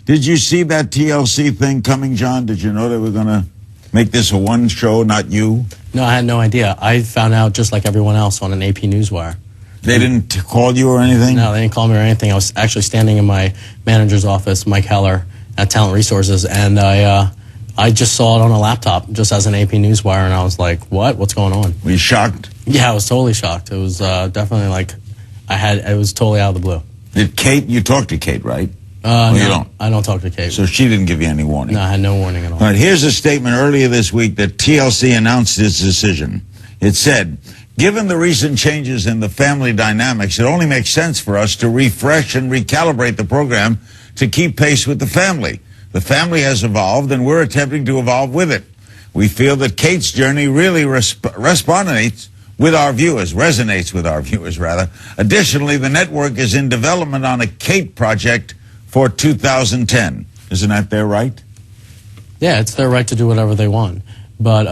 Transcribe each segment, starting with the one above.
Did you see that TLC thing coming, John? Did you know they were going to make this a one show, not you? No, I had no idea. I found out just like everyone else on an AP Newswire. They didn't call you or anything? No, they didn't call me or anything. I was actually standing in my manager's office, Mike Heller, at Talent Resources, and I just saw it on a laptop, just as an AP Newswire, and I was like, what? What's going on? Were you shocked? Yeah, I was totally shocked. It was definitely like, it was totally out of the blue. Did Kate, you talked to Kate, right? No, you don't? I don't talk to Kate. So she didn't give you any warning? No, I had no warning at all. All right, here's a statement earlier this week that TLC announced its decision. It said, given the recent changes in the family dynamics, it only makes sense for us to refresh and recalibrate the program to keep pace with the family. The family has evolved, and we're attempting to evolve with it. We feel that Kate's journey really resonates with our viewers. Additionally, the network is in development on a Kate project for 2010. Isn't that their right? Yeah, it's their right to do whatever they want. But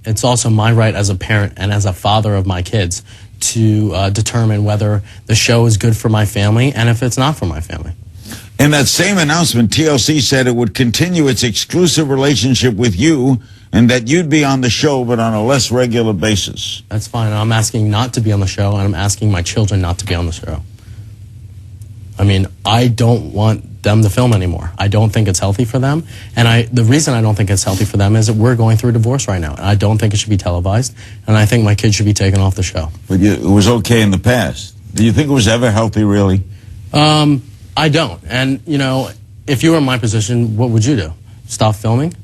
it's also my right as a parent and as a father of my kids to determine whether the show is good for my family and if it's not for my family. In that same announcement, TLC said it would continue its exclusive relationship with you and that you'd be on the show, but on a less regular basis. That's fine. I'm asking not to be on the show, and I'm asking my children not to be on the show. I mean, I don't want them to film anymore. I don't think it's healthy for them. And the reason I don't think it's healthy for them is that we're going through a divorce right now. And I don't think it should be televised. And I think my kids should be taken off the show. But it was okay in the past. Do you think it was ever healthy, really? I don't. And, you know, if you were in my position, what would you do? Stop filming?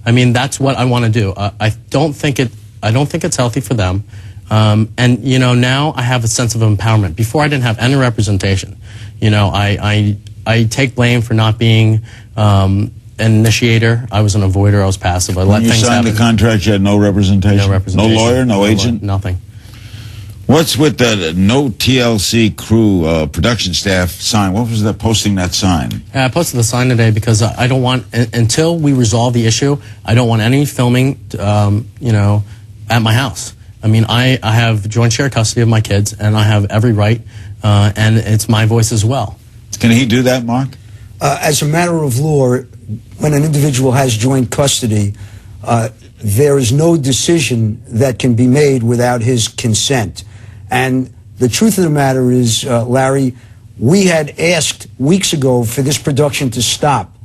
I mean, that's what I want to do. I don't think it's healthy for them. And, you know, now I have a sense of empowerment. Before I didn't have any representation. You know, I take blame for not being an initiator. I was an avoider. I was passive. I let things happen. When you signed the contract, you had no representation? No representation. No lawyer, no agent? Nothing. What's with the no TLC crew production staff sign? What was that posting that sign? I posted the sign today because I don't want, until we resolve the issue, I don't want any filming, you know, at my house. I mean, I have joint share custody of my kids, and I have every right, and it's my voice as well. Can he do that, Mark? As a matter of law, when an individual has joint custody, there is no decision that can be made without his consent. And the truth of the matter is, Larry, we had asked weeks ago for this production to stop.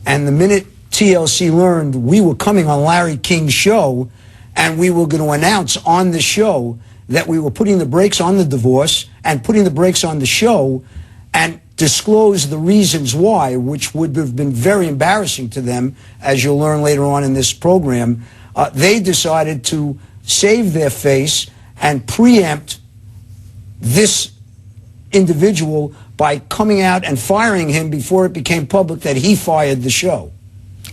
And the minute TLC learned we were coming on Larry King's show, and we were going to announce on the show that we were putting the brakes on the divorce and putting the brakes on the show and disclose the reasons why, which would have been very embarrassing to them, as you'll learn later on in this program, they decided to save their face and preempt this individual by coming out and firing him before it became public that he fired the show.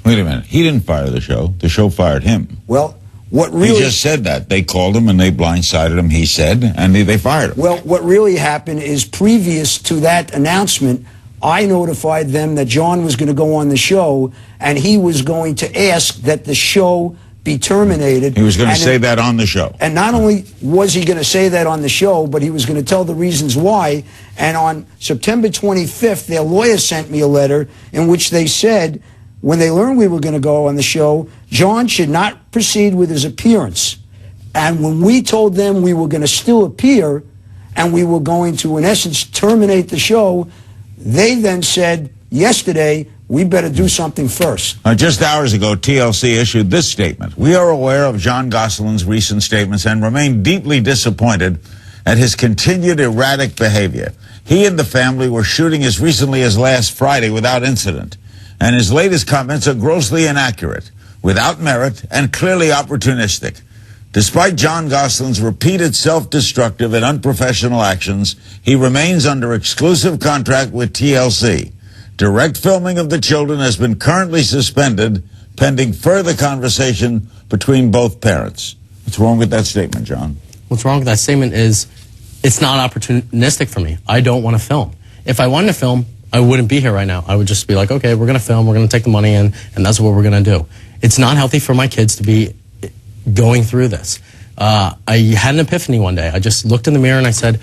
Wait a minute. He didn't fire the show. The show fired him. Well, what really... He just said that. They called him and they blindsided him, he said, and they fired him. Well, what really happened is previous to that announcement, I notified them that John was going to go on the show and he was going to ask that the show be terminated. He was going to say that on the show. And not only was he going to say that on the show, but he was going to tell the reasons why. And on September 25th, their lawyer sent me a letter in which they said, when they learned we were going to go on the show, John should not proceed with his appearance. And when we told them we were going to still appear and we were going to, in essence, terminate the show, they then said yesterday, we better do something first. Just hours ago, TLC issued this statement. We are aware of Jon Gosselin's recent statements and remain deeply disappointed at his continued erratic behavior. He and the family were shooting as recently as last Friday without incident, and his latest comments are grossly inaccurate, without merit, and clearly opportunistic. Despite Jon Gosselin's repeated self-destructive and unprofessional actions, he remains under exclusive contract with TLC. Direct filming of the children has been currently suspended, pending further conversation between both parents. What's wrong with that statement, John? What's wrong with that statement is it's not opportunistic for me. I don't want to film. If I wanted to film, I wouldn't be here right now. I would just be like, okay, we're going to film, we're going to take the money in, and that's what we're going to do. It's not healthy for my kids to be going through this. I had an epiphany one day. I just looked in the mirror and I said,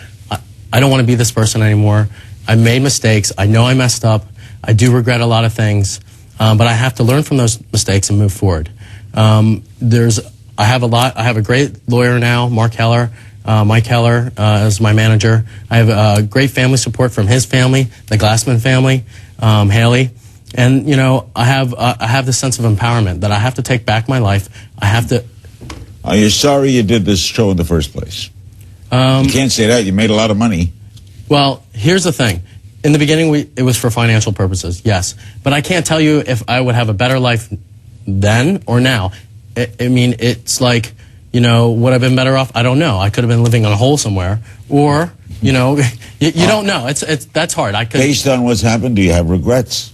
I don't want to be this person anymore. I made mistakes. I know I messed up. I do regret a lot of things, but I have to learn from those mistakes and move forward. I have a great lawyer now, Mike Heller, as my manager. I have great family support from his family, the Glassman family, Haley. And, you know, I have this sense of empowerment that I have to take back my life. I have to... Are you sorry you did this show in the first place? You can't say that. You made a lot of money. Well, here's the thing. In the beginning, it was for financial purposes, yes. But I can't tell you if I would have a better life then or now. I mean, it's like, you know, would I have been better off? I don't know. I could have been living on a hole somewhere. Or, you know, you don't know. That's hard. Based on what's happened, do you have regrets?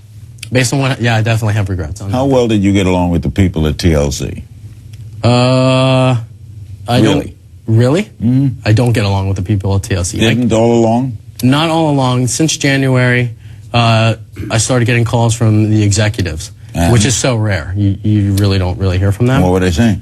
Based on what, yeah, I definitely have regrets. How well did you get along with the people at TLC? Really? Mm-hmm. I don't get along with the people at TLC. Didn't all along? Not all along. Since January, I started getting calls from the executives, which is so rare. You really don't hear from them. What were they saying?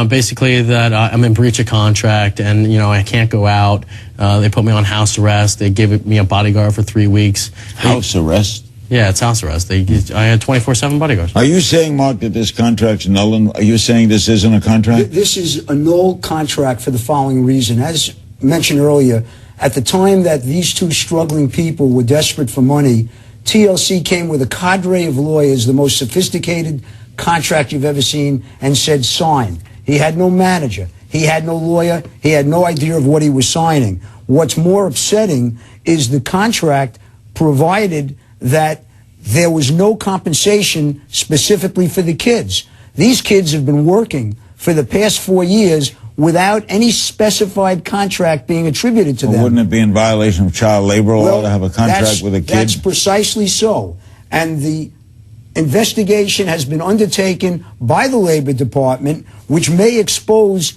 Basically that I'm in breach of contract and, you know, I can't go out. They put me on house arrest. They gave me a bodyguard for 3 weeks. House arrest? Yeah, it's house arrest. I had 24/7 bodyguards. Are you saying, Mark, that this contract's null? Are you saying this isn't a contract? This is a null contract for the following reason. As mentioned earlier, at the time that these two struggling people were desperate for money, TLC came with a cadre of lawyers, the most sophisticated contract you've ever seen, and said sign. He had no manager. He had no lawyer. He had no idea of what he was signing. What's more upsetting is the contract provided that there was no compensation specifically for the kids. These kids have been working for the past 4 years without any specified contract being attributed to them. Wouldn't it be in violation of child labor law to have a contract with a kid? That's precisely so. And the investigation has been undertaken by the Labor Department, which may expose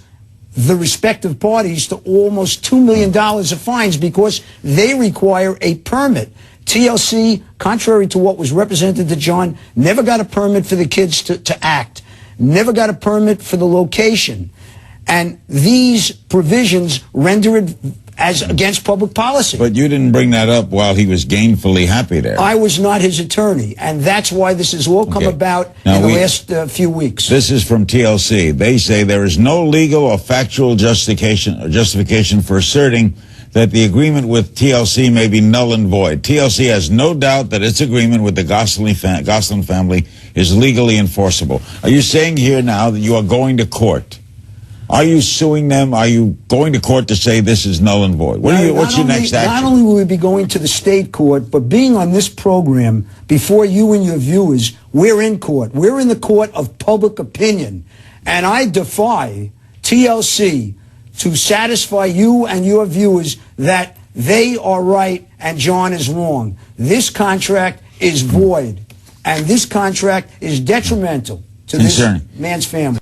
the respective parties to almost $2 million of fines because they require a permit. TLC, contrary to what was represented to John, never got a permit for the kids to act, never got a permit for the location. And these provisions render it as against public policy. But you didn't bring that up while he was gainfully happy there. I was not his attorney, and that's why this has all come about in the last few weeks. This is from TLC. They say there is no legal or factual justification for asserting that the agreement with TLC may be null and void. TLC has no doubt that its agreement with the Gosselin family is legally enforceable. Are you saying here now that you are going to court? Are you suing them? Are you going to court to say this is null and void? What's your next action? Not only will we be going to the state court, but being on this program before you and your viewers, we're in court. We're in the court of public opinion. And I defy TLC to satisfy you and your viewers that they are right and John is wrong. This contract is void, and this contract is detrimental to this man's family.